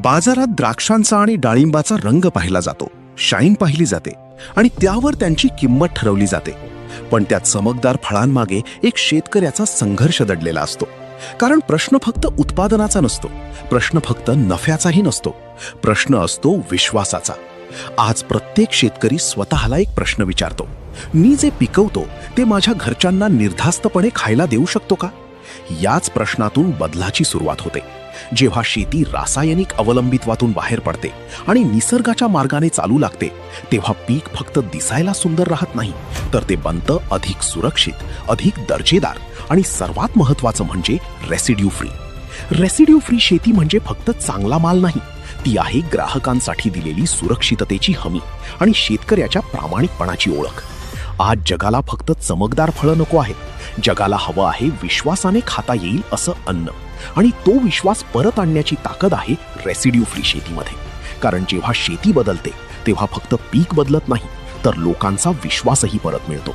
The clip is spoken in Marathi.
बाजारात द्राक्षांचा आणि डाळिंबाचा रंग पाहिला जातो, शाईन पाहिली जाते आणि त्यावर त्यांची किंमत ठरवली जाते. पण त्या चमकदार फळांमागे एक शेतकऱ्याचा संघर्ष दडलेला असतो. कारण प्रश्न फक्त उत्पादनाचा नसतो, प्रश्न फक्त नफ्याचाही नसतो, प्रश्न असतो विश्वासाचा. आज प्रत्येक शेतकरी स्वतःला एक प्रश्न विचारतो, मी जे पिकवतो ते माझ्या घरच्यांना निर्धास्तपणे खायला देऊ शकतो का? याच प्रश्नातून बदलाची सुरुवात होते. जेव्हा शेती रासायनिक अवलंबित्वातून बाहेर पडते आणि निसर्गाच्या मार्गाने चालू लागते, तेव्हा पीक फक्त दिसायला सुंदर राहत नाही, तर ते बनतं अधिक सुरक्षित, अधिक दर्जेदार आणि सर्वात महत्त्वाचं म्हणजे रेसिड्यू फ्री. रेसिड्यू फ्री शेती म्हणजे फक्त चांगला माल नाही, ती आहे ग्राहकांसाठी दिलेली सुरक्षिततेची हमी आणि शेतकऱ्याच्या प्रामाणिकपणाची ओळख. आज जगाला फक्त चमकदार फळं नको आहेत, जगाला हवं आहे विश्वासाने खाता येईल असं अन्न. आणि तो विश्वास परत आणण्याची ताकद आहे रेसिड्यू फ्री शेतीमध्ये. कारण जेव्हा शेती बदलते तेव्हा फक्त पीक बदलत नाही, तर लोकांचा विश्वासही परत मिळतो.